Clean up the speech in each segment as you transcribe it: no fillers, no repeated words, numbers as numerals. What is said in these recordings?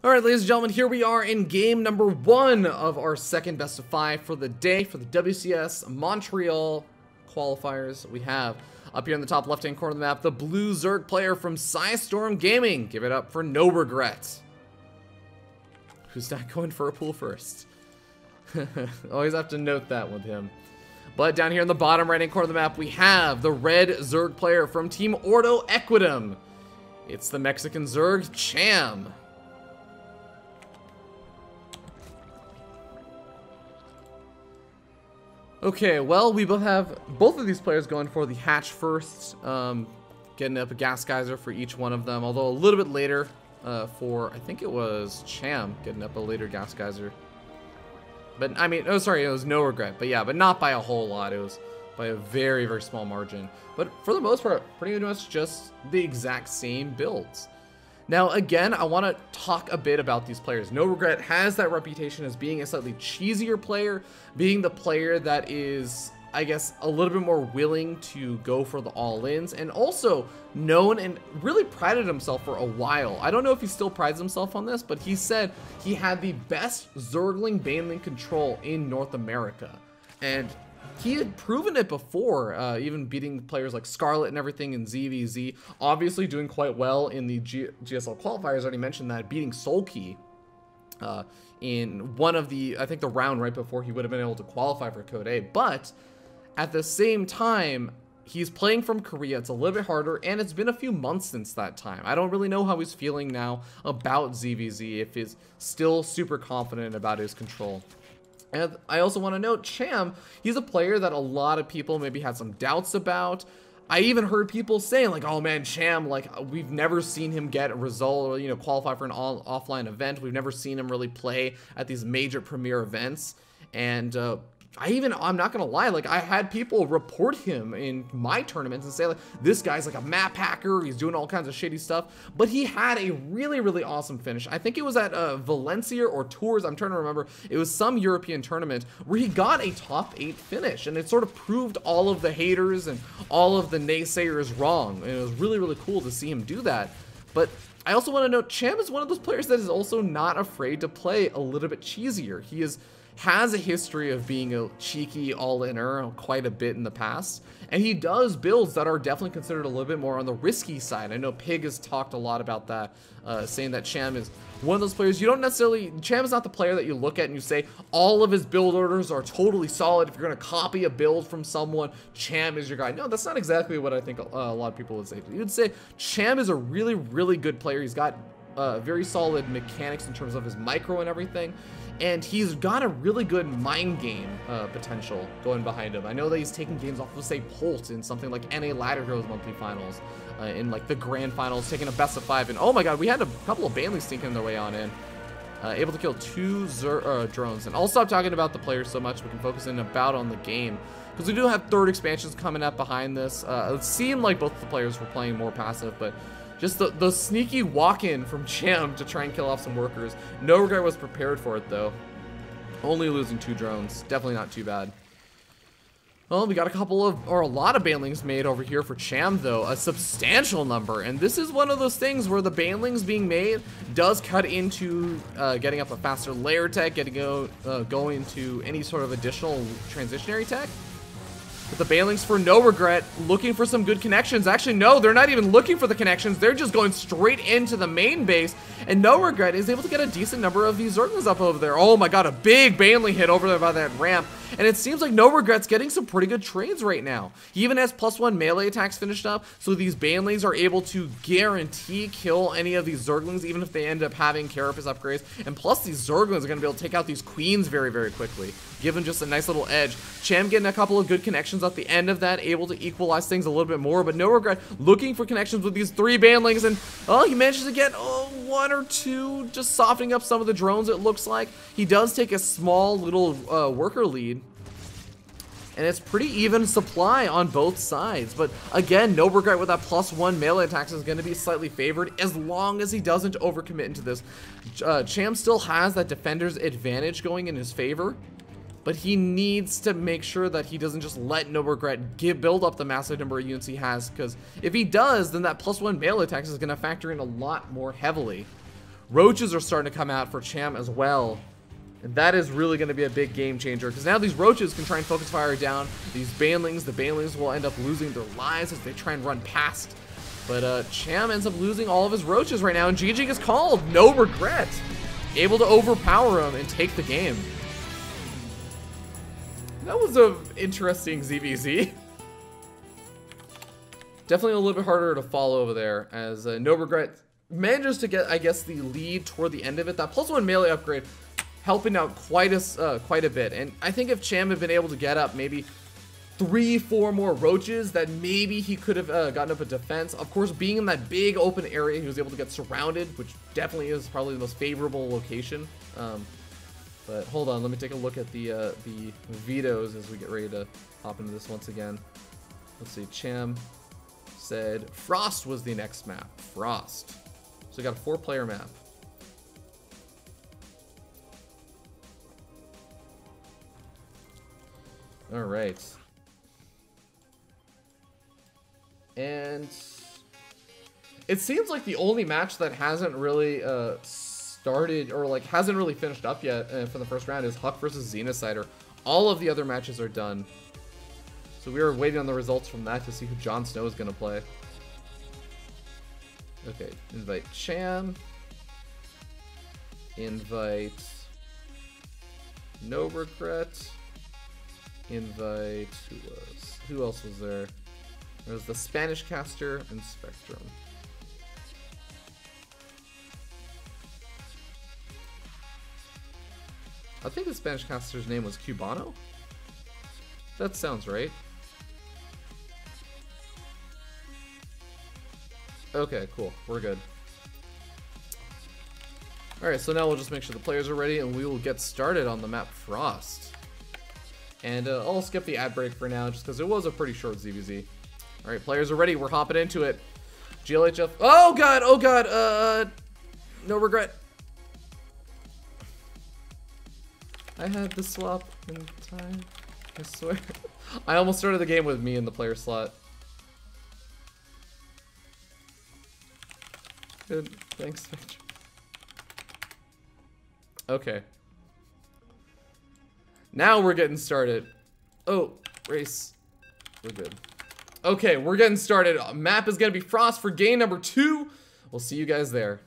Alright, ladies and gentlemen, here we are in game number 1 of our second best of 5 for the day for the WCS Montreal qualifiers. We have up here in the top left-hand corner of the map, the blue Zerg player from Storm Gaming. Give it up for NoRegreT. Who's not going for a pool first? Always have to note that with him. But down here in the bottom right-hand corner of the map, we have the red Zerg player from Team Ordo Equitum. It's the Mexican Zerg, Cham. Okay, well, we both have both of these players going for the hatch first, getting up a gas geyser for each one of them, although a little bit later for, I think it was Cham getting up a later gas geyser. But, I mean, oh, sorry, it was NoRegreT, but yeah, but not by a whole lot. It was by a very, very small margin. But for the most part, pretty much just the exact same builds. Now, again, I want to talk a bit about these players. NoRegreT has that reputation as being a slightly cheesier player, being the player that is, I guess, a little bit more willing to go for the all-ins, and also known and really prided himself for a while. I don't know if he still prides himself on this, but he said he had the best Zergling Baneling control in North America. And he had proven it before, even beating players like Scarlet and everything in ZvZ. Obviously doing quite well in the GSL qualifiers. I already mentioned that, beating Sulky in one of the, I think the round right before he would have been able to qualify for Code A. But at the same time, he's playing from Korea. It's a little bit harder, and it's been a few months since that time. I don't really know how he's feeling now about ZvZ, if he's still super confident about his control. And I also want to note, Cham, he's a player that a lot of people maybe had some doubts about. I even heard people saying, like, oh man, Cham, like, we've never seen him get a result or, you know, qualify for an offline event. We've never seen him really play at these major premier events. And I'm not gonna lie, like, I had people report him in my tournaments and say, like, this guy's like a map hacker, he's doing all kinds of shady stuff, but he had a really, really awesome finish. I think it was at Valencia or Tours, I'm trying to remember. It was some European tournament where he got a top 8 finish, and it sort of proved all of the haters and all of the naysayers wrong, and it was really, really cool to see him do that. But I also want to note, Cham is one of those players that is also not afraid to play a little bit cheesier. He has a history of being a cheeky all-inner quite a bit in the past, and he does builds that are definitely considered a little bit more on the risky side. I know Pig has talked a lot about that, saying that Cham is one of those players you don't necessarily, Cham is not the player that you look at and you say all of his build orders are totally solid. If you're going to copy a build from someone, Cham is your guy. No, that's not exactly what I think a lot of people would say. You would say Cham is a really, really good player. He's got very solid mechanics in terms of his micro and everything. And he's got a really good mind game potential going behind him. I know that he's taking games off of, say, Polt in something like NA Ladder Heroes monthly finals, in like the grand finals, taking a best of 5. And oh my god, we had a couple of Baneleys sneaking their way on in. Able to kill 2 drones. And I'll stop talking about the players so much. We can focus in about on the game, because we do have third expansions coming up behind this. It seemed like both the players were playing more passive, but just the sneaky walk-in from Cham to try and kill off some workers. NoRegreT was prepared for it, though. Only losing 2 drones. Definitely not too bad. Well, we got a lot of banelings made over here for Cham, though. A substantial number. And this is one of those things where the banelings being made does cut into getting up a faster layer tech, going to any sort of additional transitionary tech. But the banelings for NoRegreT looking for some good connections. Actually, no, they're not even looking for the connections. They're just going straight into the main base. And NoRegreT is able to get a decent number of these Zerglings up over there. Oh my god, a big baneling hit over there by that ramp. And it seems like NoRegreT's getting some pretty good trades right now. He even has +1 melee attacks finished up, so these banelings are able to guarantee kill any of these Zerglings, even if they end up having Carapace upgrades. And plus, these Zerglings are going to be able to take out these Queens very, very quickly. Give him just a nice little edge. Cham getting a couple of good connections at the end of that, able to equalize things a little bit more. But NoRegreT looking for connections with these 3 banelings, and he manages to get 1 or 2, just softening up some of the drones, it looks like. He does take a small little worker lead. And it's pretty even supply on both sides. But again, NoRegreT with that +1 melee attacks is going to be slightly favored as long as he doesn't overcommit into this. Cham still has that defender's advantage going in his favor, but he needs to make sure that he doesn't just let NoRegreT build up the massive number of units he has, because if he does, then that +1 melee attacks is going to factor in a lot more heavily. Roaches are starting to come out for Cham as well. And that is really going to be a big game changer, because now these roaches can try and focus fire down these banelings. The banelings will end up losing their lives as they try and run past. But Cham ends up losing all of his roaches right now, and GG is called. NoRegreT able to overpower him and take the game. That was an interesting ZvZ. Definitely a little bit harder to follow over there, as NoRegreT manages to get, I guess, the lead toward the end of it. That +1 melee upgrade helping out quite a bit. And I think if Cham had been able to get up maybe 3-4 more roaches, that maybe he could have gotten up a defense. Of course, being in that big open area, he was able to get surrounded, which definitely is probably the most favorable location. But hold on, let me take a look at the vetoes as we get ready to hop into this once again. Let's see, Cham said Frost was the next map. Frost. So we got a 4-player map. All right. And it seems like the only match that hasn't really started, or like hasn't really finished up yet for the first round, is Huck versus Xenocider. All of the other matches are done. So we are waiting on the results from that to see who Jon Snow is going to play. Okay, invite Cham. Invite NoRegreT. Invite, who else was there? There was the Spanish caster and Spectrum. I think the Spanish caster's name was Cubano? That sounds right. Okay, cool. We're good. Alright, so now we'll just make sure the players are ready and we will get started on the map Frost. And I'll skip the ad break for now just because it was a pretty short ZvZ. Alright, players are ready. We're hopping into it. GLHF. Oh god, oh god. NoRegreT. I had the swap in time. I swear. I almost started the game with me in the player slot. Good. Thanks, Spectrum. Okay. Now we're getting started. Oh, race. We're good. Okay, we're getting started. Map is going to be Frost for game number 2. We'll see you guys there.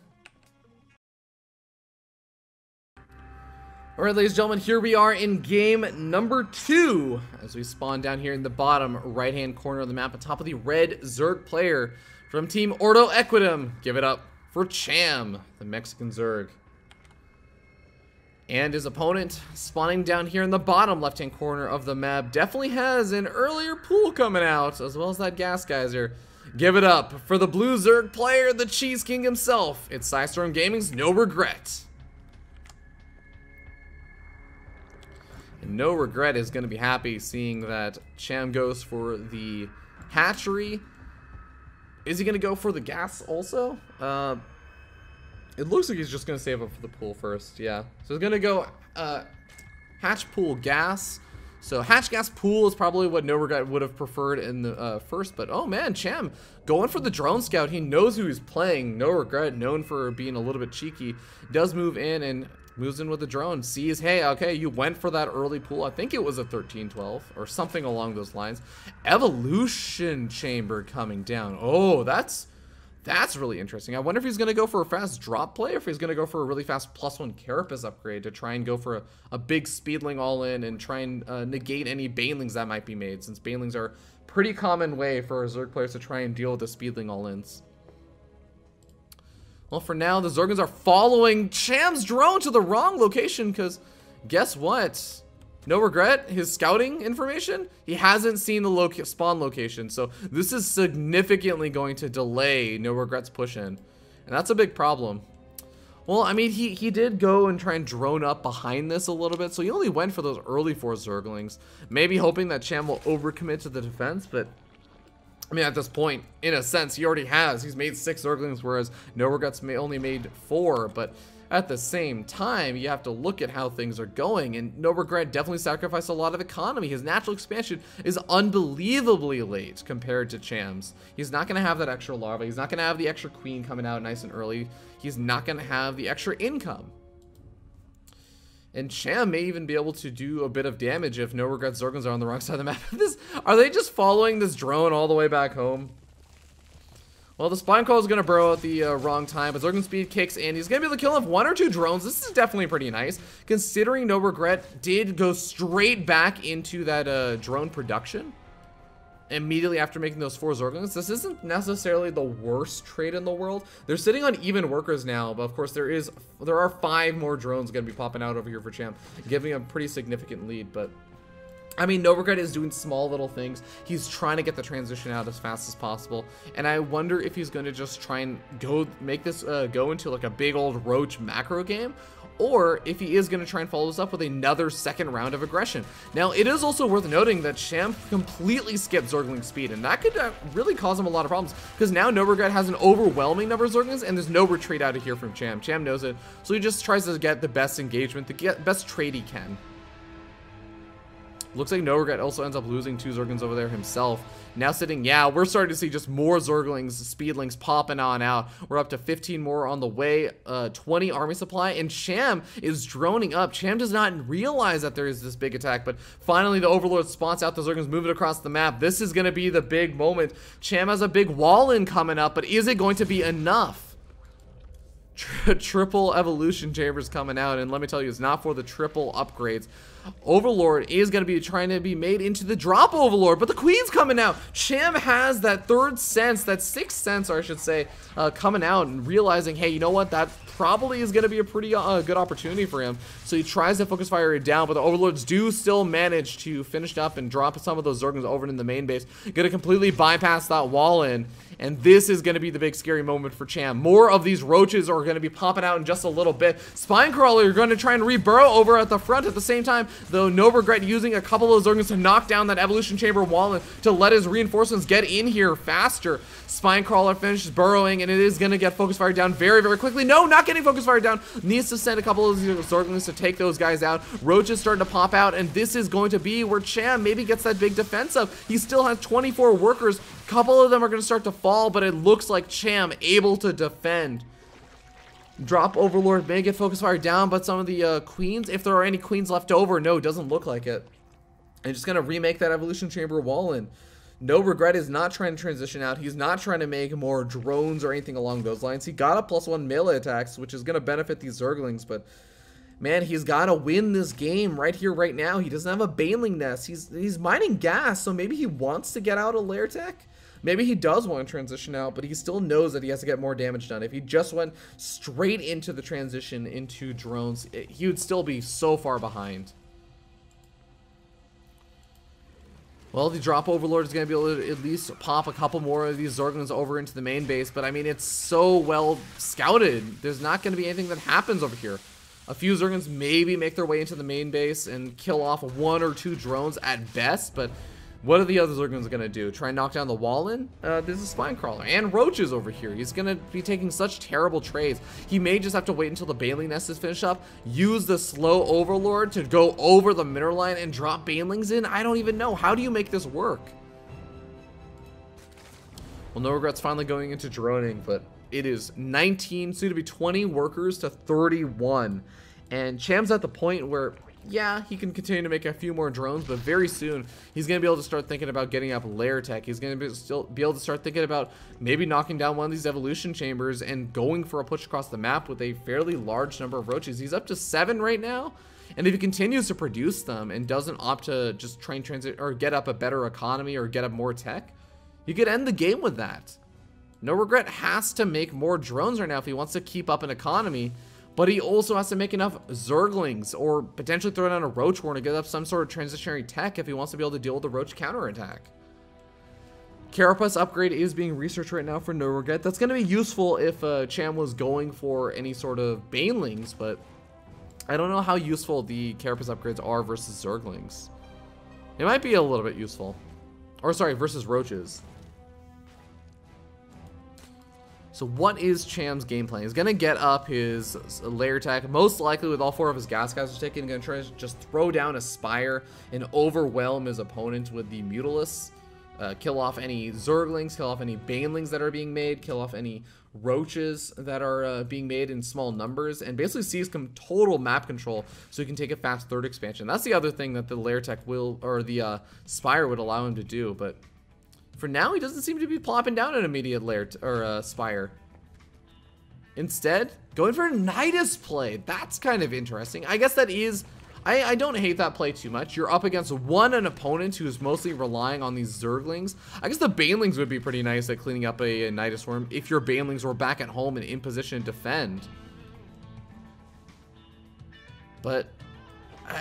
Alright, ladies and gentlemen, here we are in game number 2. As we spawn down here in the bottom right-hand corner of the map, on top of the red Zerg player from Team Ordo Equitum. Give it up for Cham, the Mexican Zerg. And his opponent, spawning down here in the bottom left-hand corner of the map, definitely has an earlier pool coming out, as well as that gas geyser. Give it up for the blue Zerg player, the Cheese King himself. It's Psystorm Gaming's NoRegreT. And NoRegreT is going to be happy seeing that Cham goes for the hatchery. Is he going to go for the gas also? It looks like he's just going to save up for the pool first, yeah. So he's going to go hatch, pool, gas. So hatch, gas, pool is probably what NoRegreT would have preferred in the first. But oh man, Cham going for the drone scout. He knows who he's playing. NoRegreT, known for being a little bit cheeky, does move in and moves in with the drone. Sees, hey, okay, you went for that early pool. I think it was a 13-12 or something along those lines. Evolution chamber coming down. Oh, that's really interesting. I wonder if he's going to go for a fast drop play or if he's going to go for a really fast +1 Carapace upgrade to try and go for a big Speedling all-in and try and negate any Banelings that might be made, since Banelings are a pretty common way for Zerg players to try and deal with the Speedling all-ins. Well, for now, the Zergans are following Cham's drone to the wrong location because guess what? NoRegreT, his scouting information, he hasn't seen the spawn location. So this is significantly going to delay NoRegreT's push in. And that's a big problem. Well, I mean, he did go and try and drone up behind this a little bit. So he only went for those early 4 Zerglings. Maybe hoping that Cham will overcommit to the defense. But I mean, at this point, in a sense, he already has. He's made 6 Zerglings, whereas NoRegreT's only made 4. But at the same time, you have to look at how things are going. And NoRegreT definitely sacrificed a lot of economy. His natural expansion is unbelievably late compared to Cham's. He's not going to have that extra larva. He's not going to have the extra queen coming out nice and early. He's not going to have the extra income. And Cham may even be able to do a bit of damage if NoRegreT Zerglings are on the wrong side of the map. Are they just following this drone all the way back home? Well, the Spine Crawl is going to burrow at the wrong time, but Zerglings speed kicks in. He's going to be able to kill off 1 or 2 drones. This is definitely pretty nice, considering NoRegreT did go straight back into that drone production immediately after making those 4 Zerglings. This isn't necessarily the worst trade in the world. They're sitting on even workers now, but of course there are 5 more drones going to be popping out over here for Cham, giving him a pretty significant lead. But I mean, NoRegreT is doing small little things. He's trying to get the transition out as fast as possible, and I wonder if he's going to just try and make this go into like a big old roach macro game, or if he is going to try and follow this up with another second round of aggression. Now, it is also worth noting that Cham completely skipped Zergling speed, and that could really cause him a lot of problems, because now NoRegreT has an overwhelming number of Zerglings, and there's no retreat out of here from Cham. Cham knows it, so he just tries to get the best engagement, the best trade he can. Looks like NoRegreT also ends up losing 2 Zerglings over there himself. Now sitting, yeah, we're starting to see just more Zerglings, Speedlings popping on out. We're up to 15 more on the way, 20 army supply, and Cham is droning up. Cham does not realize that there is this big attack, but finally the Overlord spots out the Zerglings moving across the map. This is going to be the big moment. Cham has a big wall-in coming up, but is it going to be enough? Triple evolution chambers coming out, and let me tell you, it's not for the triple upgrades. Overlord is going to be trying to be made into the drop Overlord, but the queen's coming out. Cham has that 3rd sense, that 6th sense, or I should say, coming out and realizing, hey, you know what, that probably is going to be a pretty good opportunity for him. So he tries to focus fire down, but the Overlords do still manage to finish up and drop some of those Zerglings over in the main base. Going to completely bypass that wall in, and this is going to be the big scary moment for Cham. More of these roaches are going to be popping out in just a little bit. Spine Crawler are going to try and reburrow over at the front at the same time, though NoRegreT using a couple of those Zerglings to knock down that evolution chamber wall and to let his reinforcements get in here faster. Spine Crawler finishes burrowing, and it is going to get focus fire down very, very quickly. No, not getting focus fire down. Needs to send a couple of these Zerglings to take those guys out. Roach is starting to pop out, and this is going to be where Cham maybe gets that big defense up. He still has 24 workers. A couple of them are going to start to fall, but it looks like Cham able to defend. Drop Overlord may get focus fire down, but some of the queens, if there are any queens left over, no, it doesn't look like it. And just going to remake that evolution chamber wall in. NoRegreT is not trying to transition out. He's not trying to make more drones or anything along those lines. He got a +1 melee attacks, which is going to benefit these Zerglings, but man, he's got to win this game right here, right now. He doesn't have a Baneling Nest. He's mining gas, so maybe he wants to get out a Lair Tech. Maybe he does want to transition out, but he still knows that he has to get more damage done. If he just went straight into the transition into drones, he would still be so far behind. Well, the drop Overlord is going to be able to at least pop a couple more of these Zerglings over into the main base, but I mean, it's so well scouted. There's not going to be anything that happens over here. A few Zerglings maybe make their way into the main base and kill off 1 or 2 drones at best, but what are the other Zerglings going to do? Try and knock down the wall in? There's a Spine Crawler and Roaches over here. He's going to be taking such terrible trades. He may just have to wait until the Baneling Nest is finished up, use the slow Overlord to go over the mineral line and drop Banelings in. I don't even know. How do you make this work? Well, NoRegreT's finally going into droning, but it is 19, soon to be 20 workers to 31. And Cham's at the point where, yeah, he can continue to make a few more drones, but very soon he's going to be able to start thinking about getting up Lair Tech. He's going to still be able to start thinking about maybe knocking down one of these evolution chambers and going for a push across the map with a fairly large number of roaches. He's up to 7 right now, and if he continues to produce them and doesn't opt to just try and transit or get up a better economy or get up more tech, you could end the game with that. NoRegreT has to make more drones right now if he wants to keep up an economy, but he also has to make enough Zerglings or potentially throw down a Roach Horn to get up some sort of transitionary tech if he wants to be able to deal with the Roach counterattack. Carapace upgrade is being researched right now for NoRegreT. That's going to be useful if Cham was going for any sort of Banelings, but I don't know how useful the Carapace upgrades are versus Zerglings. It might be a little bit useful. Or sorry, versus Roaches. So what is Cham's game plan? He's going to get up his layer attack, most likely with all 4 of his gas guys taken. Going to try to just throw down a Spire and overwhelm his opponent with the Mutalisk. Kill off any Zerglings, kill off any Banelings that are being made, kill off any Roaches that are being made in small numbers, and basically seize total map control so he can take a fast 3rd expansion. That's the other thing that the layer tech will, or the Spire would allow him to do, but for now he doesn't seem to be plopping down an immediate layer or Spire. Instead, going for a Nidus play. That's kind of interesting. I guess that is... I don't hate that play too much. You're up against an opponent who's mostly relying on these Zerglings. I guess the Banelings would be pretty nice at cleaning up a Nidus Worm if your Banelings were back at home and in position to defend. But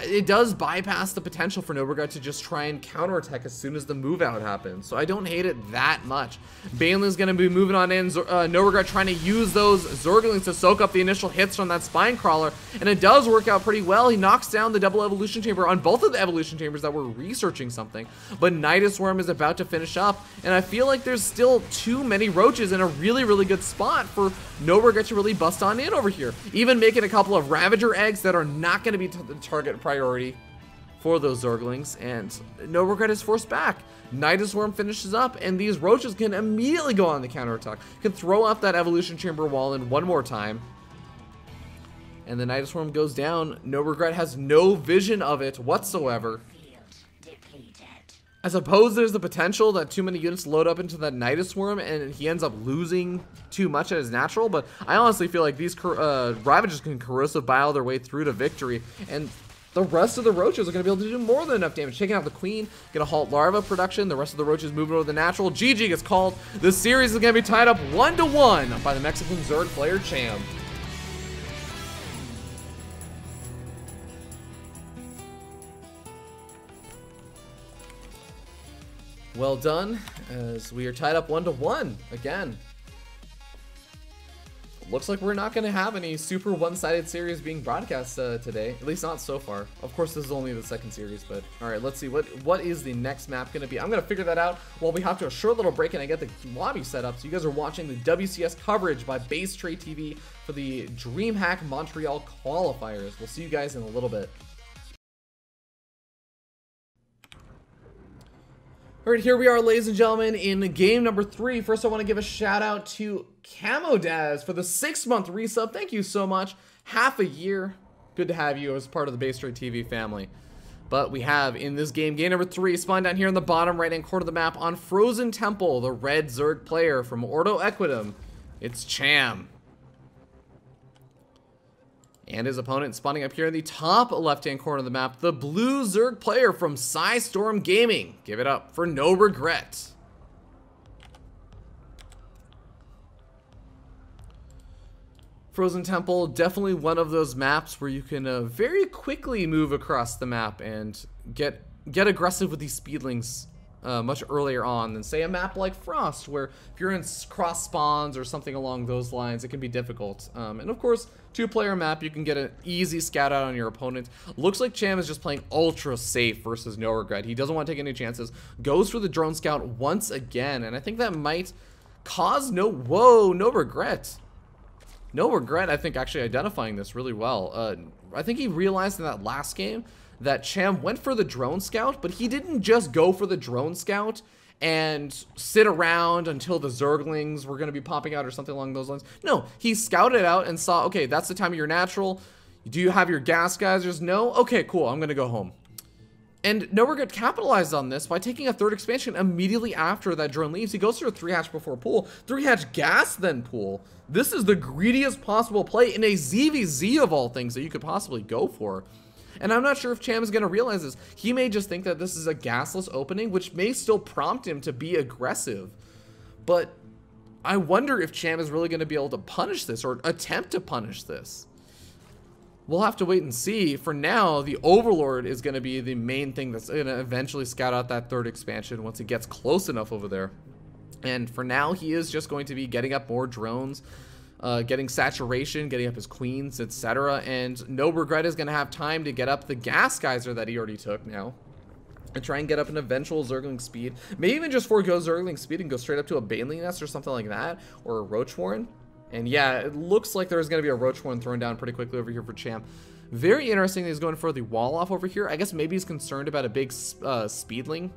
it does bypass the potential for NoRegreT to just try and counterattack as soon as the move out happens. So I don't hate it that much. Baneling's going to be moving on in. NoRegreT trying to use those Zerglings to soak up the initial hits from that Spine Crawler. And it does work out pretty well. He knocks down the double evolution chamber on both of the evolution chambers that were researching something. But Nidus Worm is about to finish up. And I feel like there's still too many Roaches in a really, really good spot for NoRegreT to really bust on in over here. Even making a couple of Ravager eggs that are not going to be the target priority for those Zerglings, and NoRegreT is forced back. Nidus Worm finishes up, and these Roaches can immediately go on the counterattack. Can throw up that evolution chamber wall in one more time, and the Nidus Worm goes down. NoRegreT has no vision of it whatsoever. I suppose there's the potential that too many units load up into that Nidus Worm and he ends up losing too much at his natural, but I honestly feel like these Ravagers can corrosive bile their way through to victory, and the rest of the Roaches are going to be able to do more than enough damage. Taking out the Queen, going to halt Larva production. The rest of the Roaches moving over the natural. GG gets called. The series is going to be tied up 1-1 by the Mexican Zerg player Cham. Well done, as we are tied up 1-1 again. Looks like we're not going to have any super one-sided series being broadcast today, at least not so far. Of course, this is only the 2nd series, but all right, let's see what is the next map going to be. I'm going to figure that out while we hop to a short little break and I get the lobby set up. So you guys are watching the WCS coverage by BaseTradeTV for the DreamHack Montreal qualifiers. We'll see you guys in a little bit. All right, here we are, ladies and gentlemen, in game number 3. First, I want to give a shout out to Camodaz for the 6-month resub. Thank you so much. Half a year. Good to have you as part of the BaseTradeTV family. But we have in this game number 3, spawned down here in the bottom right-hand corner of the map on Frozen Temple, the red Zerg player from Ordo Equitum. It's Cham. And his opponent spawning up here in the top left-hand corner of the map, the blue Zerg player from Psystorm Gaming. Give it up for NoRegreT. Frozen Temple, definitely one of those maps where you can very quickly move across the map and get aggressive with these speedlings much earlier on than, say, a map like Frost, where if you're in cross spawns or something along those lines, it can be difficult. And of course, 2-player map, you can get an easy scout out on your opponent. Looks like Cham is just playing ultra safe versus NoRegreT. He doesn't want to take any chances. Goes for the drone scout once again, and I think that might cause NoRegreT. NoRegreT, I think, actually identifying this really well. I think he realized in that last game that Cham went for the drone scout, but he didn't just go for the drone scout and sit around until the Zerglings were going to be popping out or something along those lines. No, he scouted out and saw, okay, that's the time of your natural. Do you have your gas geysers? No? Okay, cool, I'm going to go home. And NoRegreT capitalized on this by taking a 3rd expansion immediately after that drone leaves. He goes through a 3-hatch before pool, 3-hatch gas then pool. This is the greediest possible play in a ZvZ of all things that you could possibly go for. And I'm not sure if Cham is going to realize this. He may just think that this is a gasless opening, which may still prompt him to be aggressive. But I wonder if Cham is really going to be able to punish this or attempt to punish this. We'll have to wait and see. For now, the Overlord is going to be the main thing that's going to eventually scout out that 3rd expansion once it gets close enough over there. And for now, he is just going to be getting up more drones, getting saturation, getting up his queens, etc. And NoRegreT is going to have time to get up the gas geyser that he already took now. and try and get up an eventual Zergling speed. Maybe even just forego Zergling speed and go straight up to a Baneling Nest or something like that, or a Roach Warren. And yeah, it looks like there's going to be a Roach Warren thrown down pretty quickly over here for Cham. Very interesting that he's going for the wall off over here. I guess maybe he's concerned about a big Speedling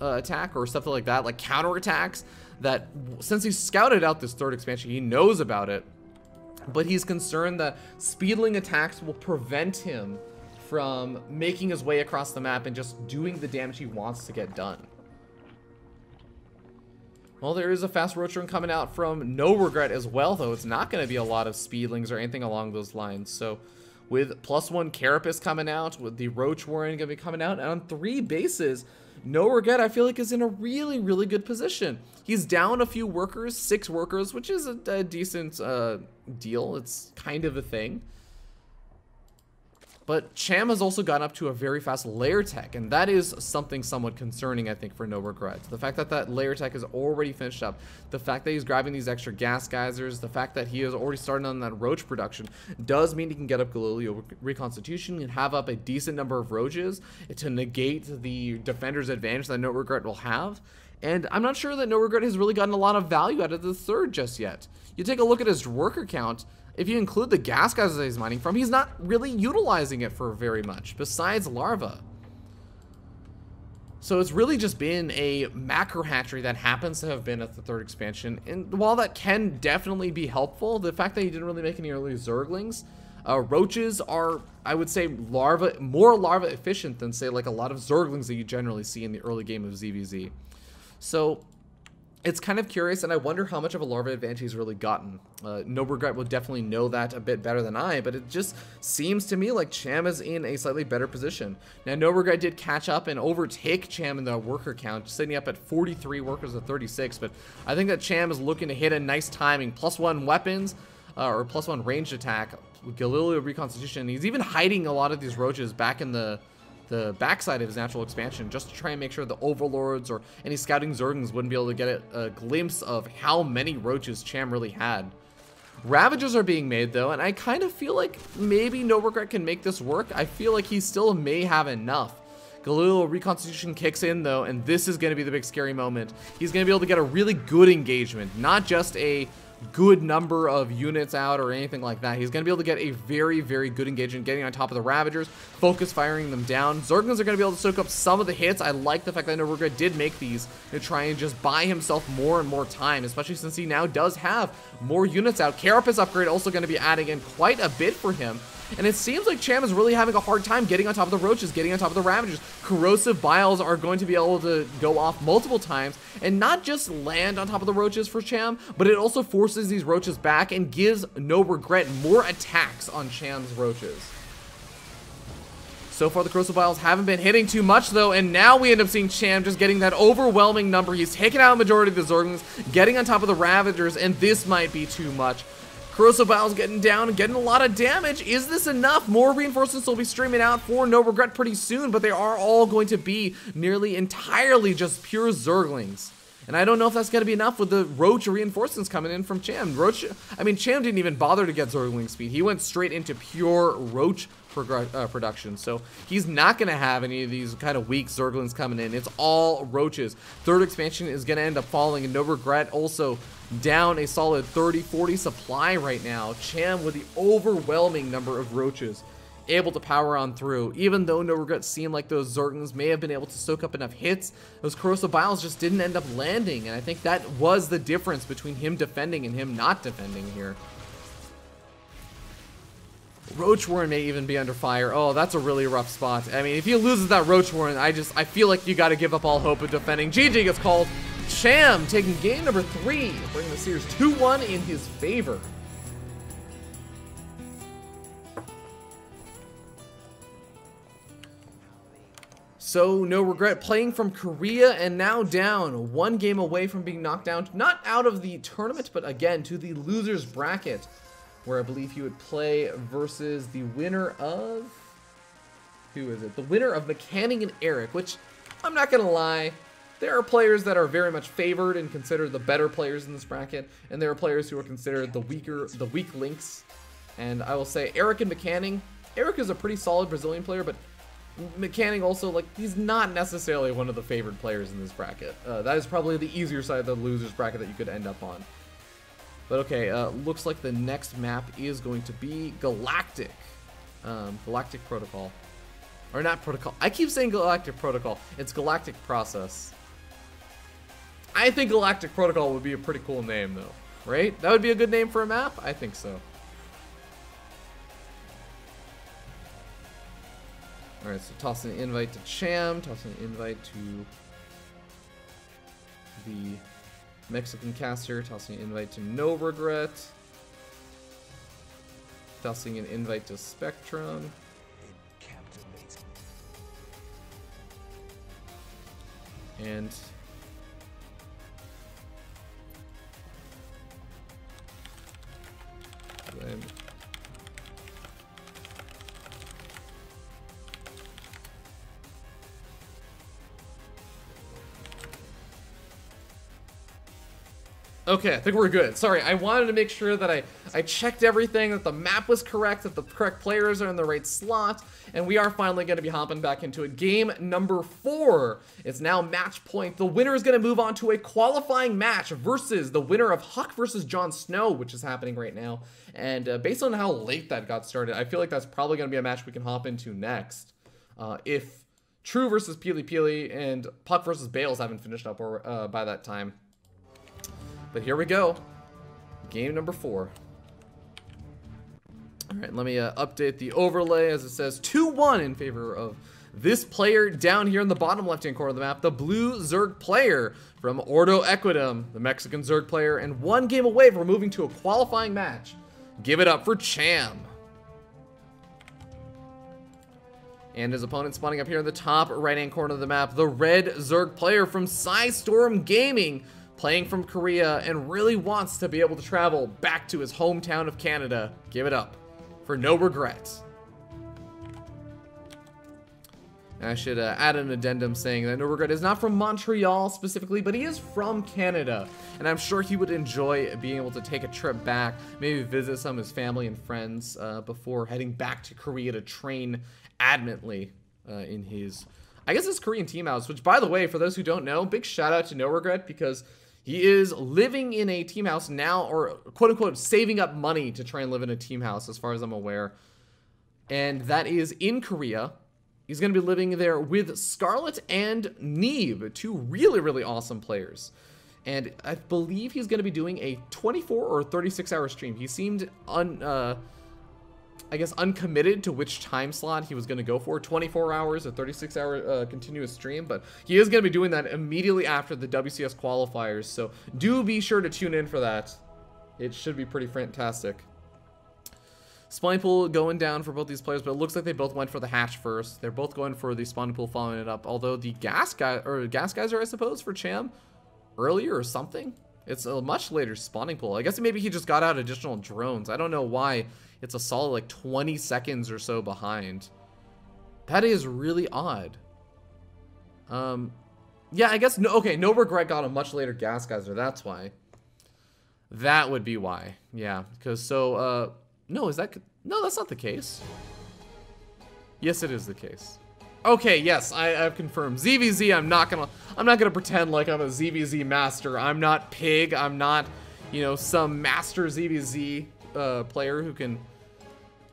attack or something like that, like counterattacks that, since he scouted out this third expansion, he knows about it. But he's concerned that Speedling attacks will prevent him from making his way across the map and just doing the damage he wants to get done. Well, there is a fast Roach Warren coming out from NoRegreT as well, though. It's not going to be a lot of Speedlings or anything along those lines. So with +1 Carapace coming out, with the Roach Warren going to be coming out, and on 3 bases, NoRegreT, I feel like, is in a really, really good position. He's down a few workers, 6 workers, which is a decent deal. It's kind of a thing. But Cham has also gone up to a very fast layer tech, and that is something somewhat concerning, I think, for NoRegreT. The fact that that layer tech is already finished up, the fact that he's grabbing these extra gas geysers, the fact that he has already started on that roach production does mean he can get up Galileo Reconstitution and have up a decent number of roaches to negate the defender's advantage that NoRegreT will have. And I'm not sure that NoRegreT has really gotten a lot of value out of the third just yet. You take a look at his worker count. If you include the gas guys that he's mining from, he's not really utilizing it for very much, besides larva. So it's really just been a macro hatchery that happens to have been at the third expansion. And while that can definitely be helpful, the fact that he didn't really make any early Zerglings, roaches are, I would say, more larva efficient than, say, like a lot of Zerglings that you generally see in the early game of ZvZ. So it's kind of curious, and I wonder how much of a larva advantage he's really gotten. NoRegreT will definitely know that a bit better than I, but it just seems to me like Cham is in a slightly better position. Now, NoRegreT did catch up and overtake Cham in the worker count, sitting up at 43 workers to 36, but I think that Cham is looking to hit a nice timing. +1 weapons, or +1 ranged attack, Galileo Reconstitution. He's even hiding a lot of these roaches back in the backside of his natural expansion, just to try and make sure the overlords or any scouting Zerglings wouldn't be able to get a glimpse of how many roaches Cham really had. Ravages are being made, though, and I kind of feel like maybe NoRegreT can make this work. I feel like he still may have enough. Galileo Reconstitution kicks in, though, and this is going to be the big scary moment. He's going to be able to get a really good engagement, not just a good number of units out or anything like that. He's going to be able to get a very, very good engagement, getting on top of the Ravagers, focus firing them down. Zerglings are going to be able to soak up some of the hits. I like the fact that NoRegreT did make these to try and just buy himself more and more time, especially since he now does have more units out. Carapace upgrade also going to be adding in quite a bit for him. And it seems like Cham is really having a hard time getting on top of the roaches, getting on top of the Ravagers. Corrosive Biles are going to be able to go off multiple times and not just land on top of the roaches for Cham, but it also forces these roaches back and gives NoRegreT more attacks on Cham's roaches. So far, the Corrosive Biles haven't been hitting too much, though, and now we end up seeing Cham just getting that overwhelming number. He's taken out a majority of the Zerglings, getting on top of the Ravagers, and this might be too much. Corrosive Biles getting down and getting a lot of damage. Is this enough? More reinforcements will be streaming out for NoRegreT pretty soon, but they are all going to be nearly entirely just pure Zerglings. And I don't know if that's going to be enough with the Roach reinforcements coming in from Cham. Cham didn't even bother to get Zergling speed. He went straight into pure Roach production. So he's not going to have any of these kind of weak Zerglings coming in. It's all Roaches. Third expansion is going to end up falling, and NoRegreT also down a solid 30-40 supply right now. Cham with the overwhelming number of roaches able to power on through. Even though NoRegreT seemed like those Zerglings may have been able to soak up enough hits, those Corrosive Biles just didn't end up landing, and I think that was the difference between him defending and him not defending here. Roach Warren may even be under fire. Oh, that's a really rough spot. I mean, if he loses that Roach Warren, I feel like you got to give up all hope of defending. GG gets called. Cham taking game number 3, bringing the series 2-1 in his favor. So NoRegreT playing from Korea and now down 1 game away from being knocked down, not out of the tournament, but again to the losers bracket, where I believe he would play versus the winner of, who is it? The winner of Mechanic and Eric, which I'm not gonna lie, there are players that are very much favored and considered the better players in this bracket, and there are players who are considered the weak links. And I will say Eric and Mechanic, Eric is a pretty solid Brazilian player, but Mechanic also, like, he's not necessarily one of the favored players in this bracket. That is probably the easier side of the losers bracket that you could end up on. But okay, looks like the next map is going to be Galactic. Galactic Protocol. Or not Protocol. I keep saying Galactic Protocol. It's Galactic Process. I think Galactic Protocol would be a pretty cool name, though. Right? That would be a good name for a map? I think so. Alright, so tossing an invite to Cham, tossing an invite to the Mexican caster, tossing an invite to NoRegreT, tossing an invite to Spectrum, and then okay, I think we're good. Sorry, I wanted to make sure that I checked everything, that the map was correct, that the correct players are in the right slot, and we are finally going to be hopping back into it. Game number 4. It's now match point. The winner is going to move on to a qualifying match versus the winner of Huck versus Jon Snow, which is happening right now. And based on how late that got started, I feel like that's probably going to be a match we can hop into next. If True versus Peely Peely and Puck versus Bales haven't finished up or by that time. But here we go. Game number 4. Alright, let me update the overlay as it says 2-1 in favor of this player down here in the bottom left-hand corner of the map. The blue Zerg player from Ordo Equidum, the Mexican Zerg player, and 1 game away from moving to a qualifying match. Give it up for Cham. And his opponent spawning up here in the top right-hand corner of the map, the red Zerg player from Psystorm Gaming, playing from Korea and really wants to be able to travel back to his hometown of Canada. Give it up for NoRegreT. And I should add an addendum saying that NoRegreT is not from Montreal specifically, but he is from Canada. And I'm sure he would enjoy being able to take a trip back, maybe visit some of his family and friends before heading back to Korea to train adamantly in his, I guess, his Korean team house. Which, by the way, for those who don't know, big shout out to NoRegreT because he is living in a team house now, or quote-unquote saving up money to try and live in a team house, as far as I'm aware. And that is in Korea. He's going to be living there with Scarlet and Neve, 2 really, really awesome players. And I believe he's going to be doing a 24 or 36-hour stream. He seemed I guess uncommitted to which time slot he was going to go for, 24 hours or 36-hour continuous stream, but he is going to be doing that immediately after the WCS qualifiers, so do be sure to tune in for that. It should be pretty fantastic. Spawning pool going down for both these players, but it looks like they both went for the hatch first. They're both going for the spawning pool following it up, although the gas geyser, I suppose, for Cham earlier or something. It's a much later spawning pool. I guess maybe he just got out additional drones. I don't know why it's a solid like 20 seconds or so behind. That is really odd. Yeah, I guess, okay, NoRegreT got a much later gas geyser. That's why. That would be why. Yeah, because so, no, is that, no, that's not the case. Yes, it is the case. Okay, yes, I've confirmed. ZvZ, I'm not gonna pretend like I'm a ZvZ master. I'm not Pig. I'm not, you know, some master ZvZ player who can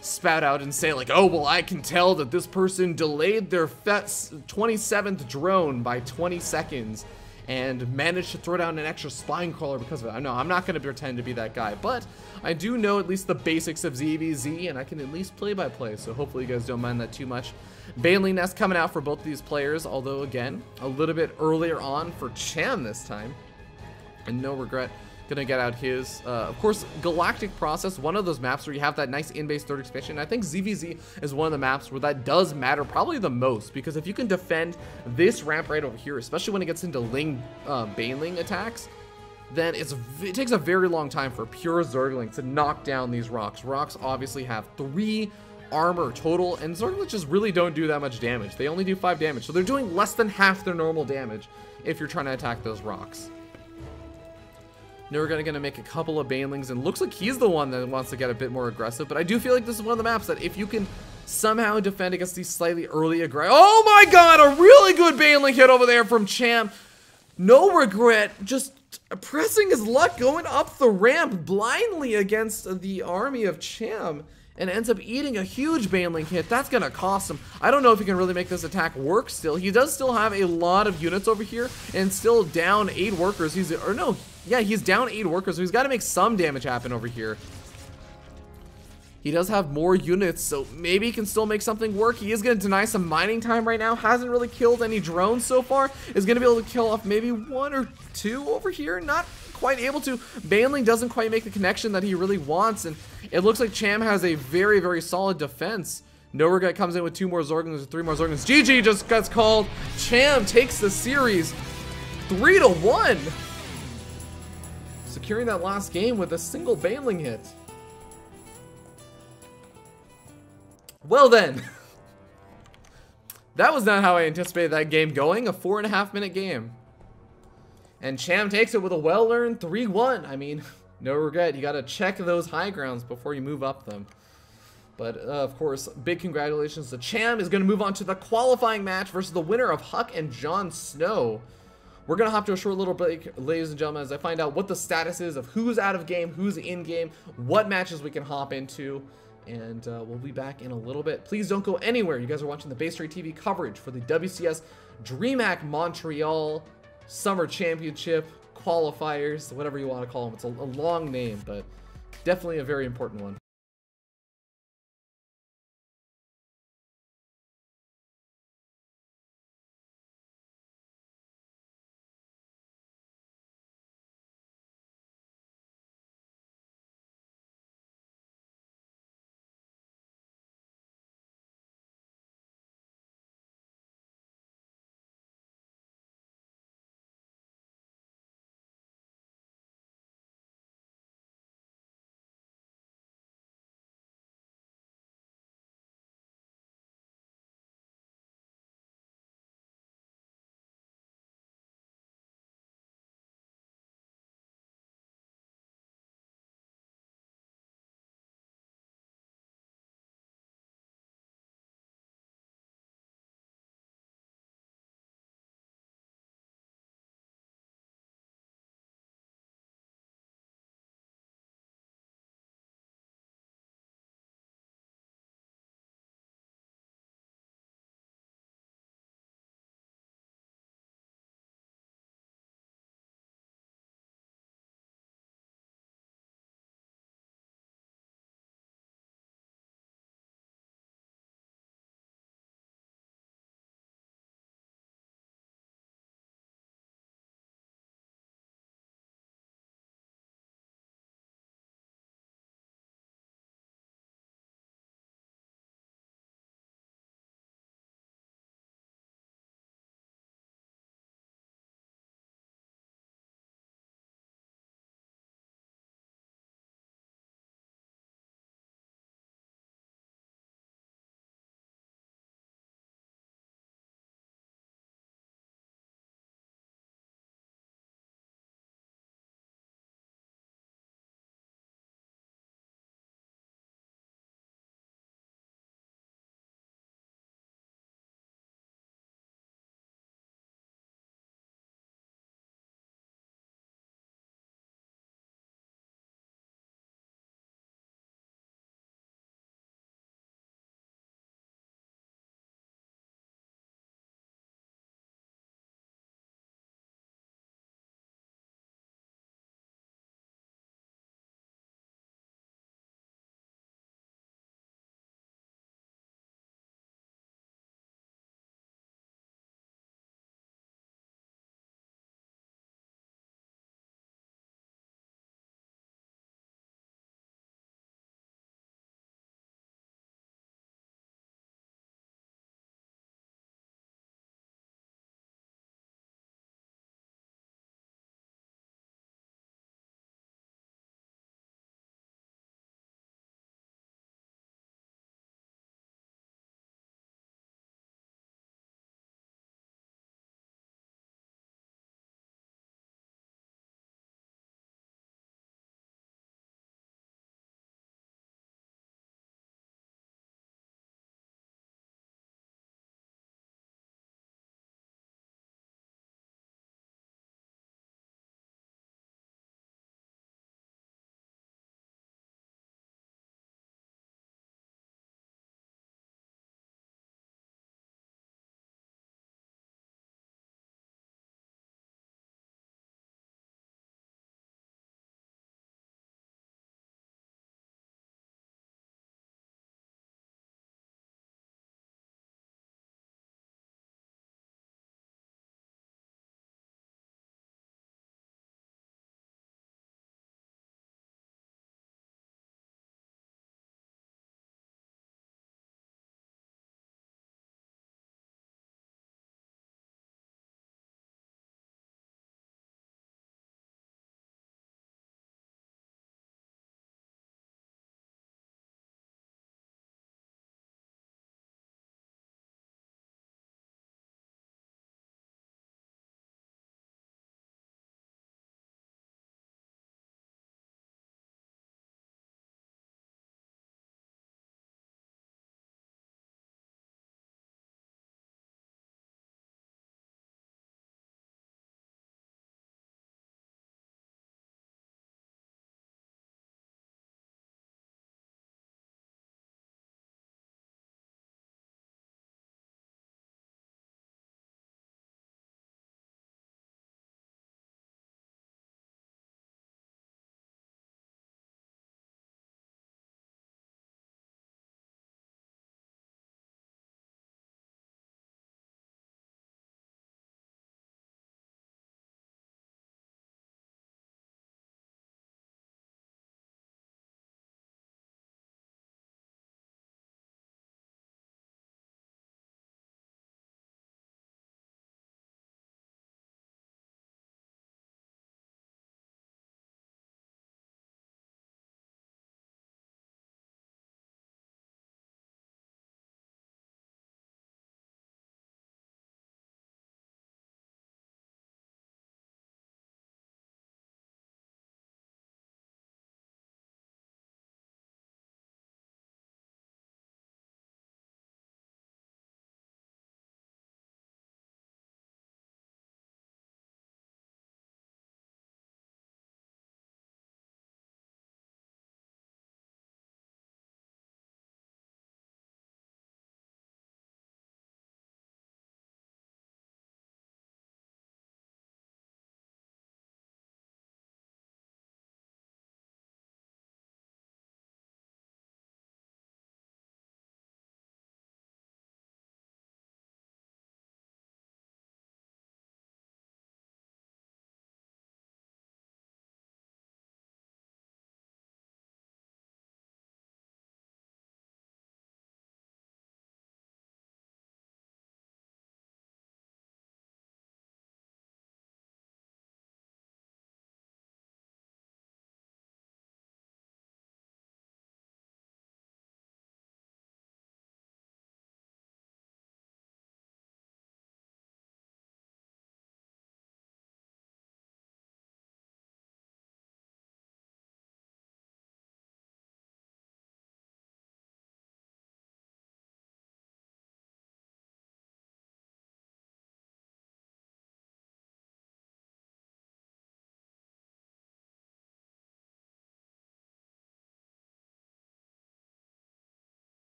spout out and say like, oh, well, I can tell that this person delayed their 27th drone by 20 seconds and managed to throw down an extra spine crawler because of it. No, I'm not going to pretend to be that guy, but I do know at least the basics of ZvZ, and I can at least play by play, so hopefully you guys don't mind that too much. Baneling Nest coming out for both of these players, although again, a little bit earlier on for Cham this time, and NoRegreT gonna get out his, of course, Galactic Process, one of those maps where you have that nice in-base third expansion. I think ZvZ is one of the maps where that does matter probably the most, because if you can defend this ramp right over here, especially when it gets into Ling Baneling attacks, then it takes a very long time for pure Zergling to knock down these rocks. Rocks obviously have 3 armor total, and Zerglings just really don't do that much damage. They only do 5 damage, so they're doing less than half their normal damage if you're trying to attack those rocks. NoRegreT gonna make a couple of Banelings, and looks like he's the one that wants to get a bit more aggressive, but I do feel like this is one of the maps that if you can somehow defend against these slightly early aggressive. Oh my god, a really good baneling hit over there from Cham. NoRegreT just pressing his luck, going up the ramp blindly against the army of Cham, and ends up eating a huge baneling hit. That's gonna cost him. I don't know if he can really make this attack work still. He does still have a lot of units over here and still down 8 workers. He's down 8 workers, so he's got to make some damage happen over here. He does have more units, so maybe he can still make something work. He is going to deny some mining time right now. Hasn't really killed any drones so far. Is going to be able to kill off maybe 1 or 2 over here. Not quite able to. Baneling doesn't quite make the connection that he really wants, and it looks like Cham has a very, very solid defense. NoRegreT comes in with 2 more Zorgons or 3 more Zorgons. GG just gets called. Cham takes the series 3-1. Securing that last game with a single baneling hit. Well then, that was not how I anticipated that game going. A 4.5-minute game. And Cham takes it with a well-earned 3-1. I mean, NoRegreT, you gotta check those high grounds before you move up them. But, of course, big congratulations to Cham. Is gonna move on to the qualifying match versus the winner of Huck and Jon Snow. We're gonna hop to a short little break, ladies and gentlemen, as I find out what the status is of who's out of game, who's in game, what matches we can hop into. And we'll be back in a little bit. Please don't go anywhere. You guys are watching the BaseTradeTV coverage for the WCS DreamHack Montreal Summer Championship qualifiers, whatever you want to call them. It's a long name, but definitely a very important one.